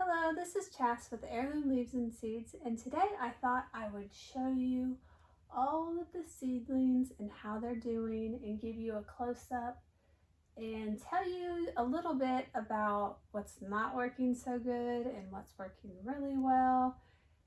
Hello, this is Chas with Heirloom Leaves and Seeds, and today I thought I would show you all of the seedlings and how they're doing and give you a close-up and tell you a little bit about what's not working so good and what's working really well.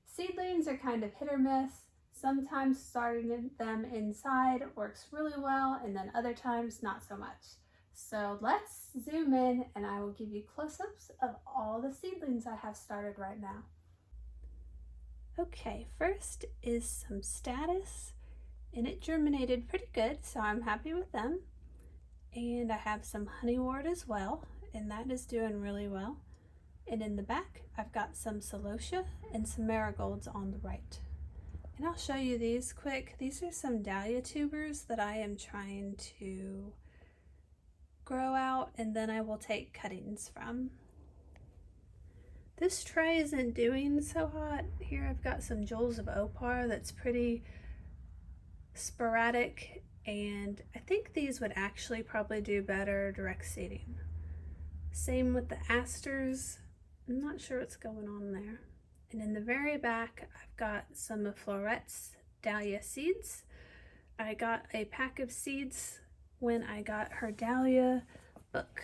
Seedlings are kind of hit or miss. Sometimes starting them inside works really well, and then other times not so much. So let's zoom in and I will give you close-ups of all the seedlings I have started right now. Okay, first is some status, and it germinated pretty good, so I'm happy with them. And I have some honeywort as well, and that is doing really well. And in the back, I've got some Salosa and some marigolds on the right. And I'll show you these quick. These are some dahlia tubers that I am trying to grow out, and then I will take cuttings from. This tray isn't doing so hot. Here I've got some jewels of opar that's pretty sporadic, and I think these would actually probably do better direct seeding. Same with the asters. I'm not sure what's going on there. And in the very back, I've got some of Florette's dahlia seeds. I got a pack of seeds when I got her dahlia book,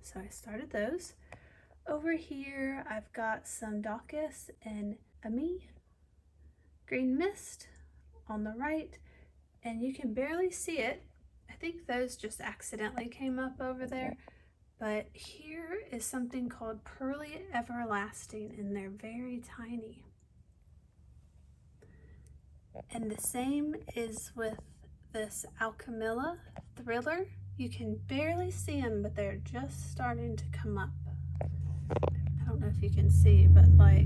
so I started those. Over here I've got some Daucus and Ami green mist on the right, and you can barely see it. I think those just accidentally came up over there, but here is something called Pearly Everlasting, and they're very tiny. And the same is with this Alchemilla Thriller. You can barely see them, but they're just starting to come up. I don't know if you can see, but like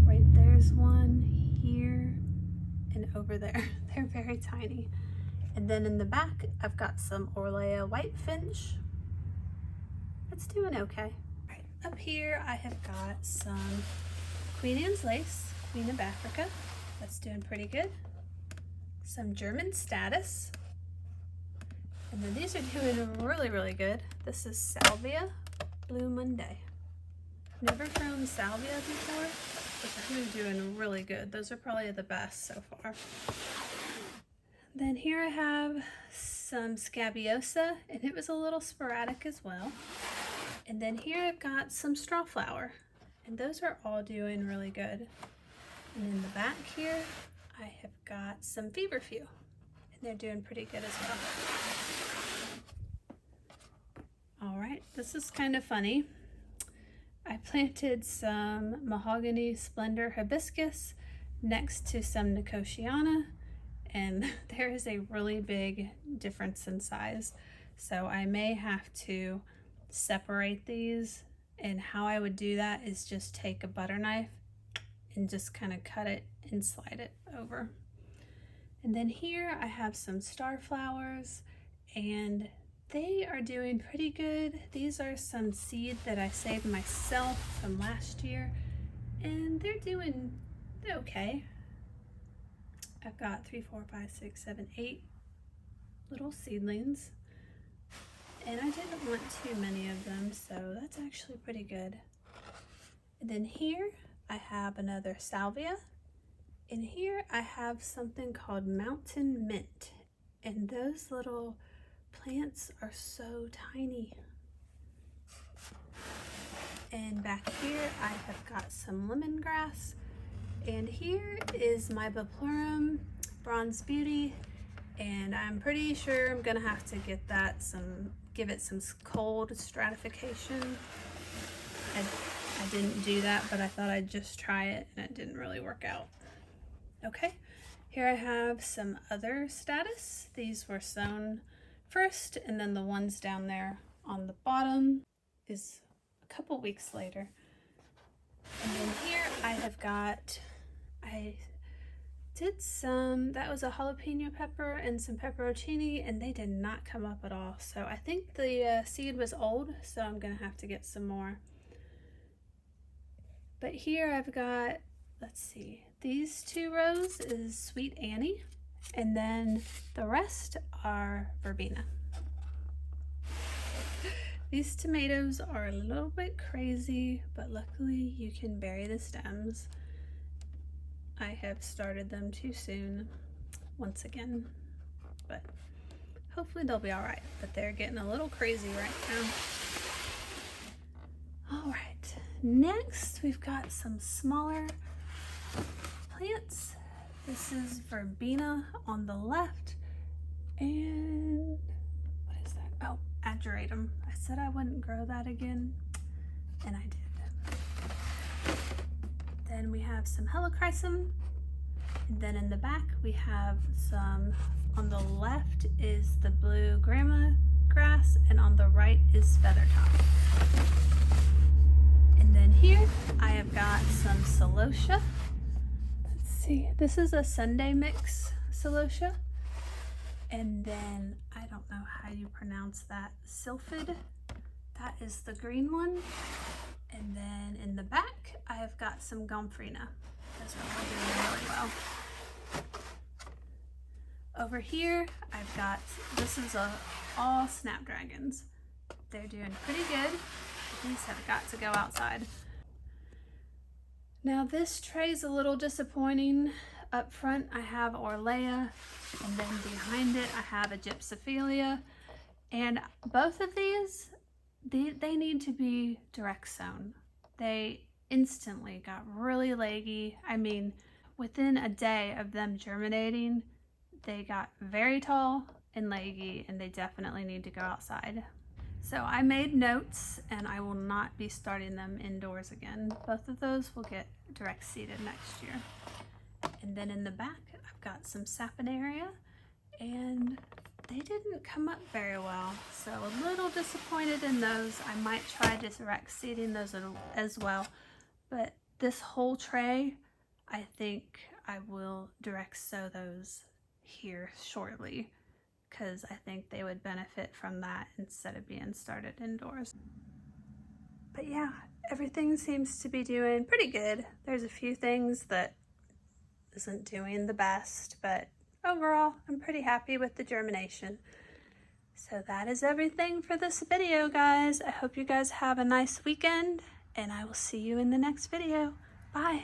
right there's one here and over there. They're very tiny. And then in the back, I've got some Orlea Whitefinch. It's doing okay. Right, up here I have got some Queen Anne's Lace, Queen of Africa. That's doing pretty good. Some German Status. And then these are doing really good. This is Salvia Blue Monday. Never grown Salvia before, but they're doing really good. Those are probably the best so far. Then here I have some scabiosa, and it was a little sporadic as well. And then here I've got some strawflower, and those are all doing really good. And in the back here, I have got some Feverfew, and they're doing pretty good as well. All right, this is kind of funny. I planted some Mahogany Splendor Hibiscus next to some Nicotiana, and there is a really big difference in size. So I may have to separate these, and how I would do that is just take a butter knife and just kind of cut it and slide it over. And then here I have some star flowers, and they are doing pretty good. These are some seed that I saved myself from last year, and they're doing okay. I've got 3, 4, 5, 6, 7, 8 little seedlings, and I didn't want too many of them, so that's actually pretty good. And then here I have another Salvia, and here I have something called Mountain Mint, and those little plants are so tiny. And back here I have got some lemongrass, and here is my Biplurum Bronze Beauty, and I'm pretty sure I'm gonna have to get that give it some cold stratification. I didn't do that, but I thought I'd just try it, and it didn't really work out. Okay, here I have some other status. These were sown first, and then the ones down there on the bottom is a couple weeks later. And then here I have got, I did some, that was a jalapeno pepper and some pepperoncini, and they did not come up at all. So I think the seed was old, so I'm gonna have to get some more. But here I've got, let's see, these 2 rows is Sweet Annie, and then the rest are Verina. These tomatoes are a little bit crazy, but luckily you can bury the stems. I have started them too soon once again, but hopefully they'll be all right, but they're getting a little crazy right now. All right, next we've got some smaller plants. This is Verina on the left, and what is that? Oh, ageratum. I said I wouldn't grow that again, and I did. Then we have some helichrysum, and then in the back we have some, on the left is the blue grandma grass, and on the right is feathertop. And then here I have got some Salosa. Let's see, this is a Sunday mix Salosa. And then, I don't know how you pronounce that, sylphid. That is the green one. And then in the back, I have got some Gomfrina. Those are all doing really well. Over here, I've got, this is all snapdragons. They're doing pretty good. These have got to go outside. Now this tray is a little disappointing. Up front, I have Orlea, and then behind it, I have a Gypsophilia. And both of these, they need to be direct sown. They instantly got really leggy. I mean, within a day of them germinating, they got very tall and leggy, and they definitely need to go outside. So I made notes, and I will not be starting them indoors again. Both of those will get direct seeded next year. And then in the back, I've got some Saponaria, and they didn't come up very well. So a little disappointed in those. I might try direct seeding those as well. But this whole tray, I think I will direct sow those here shortly, because I think they would benefit from that instead of being started indoors. But yeah, everything seems to be doing pretty good. There's a few things that isn't doing the best, but overall I'm pretty happy with the germination. So that is everything for this video, guys. I hope you guys have a nice weekend, and I will see you in the next video. Bye.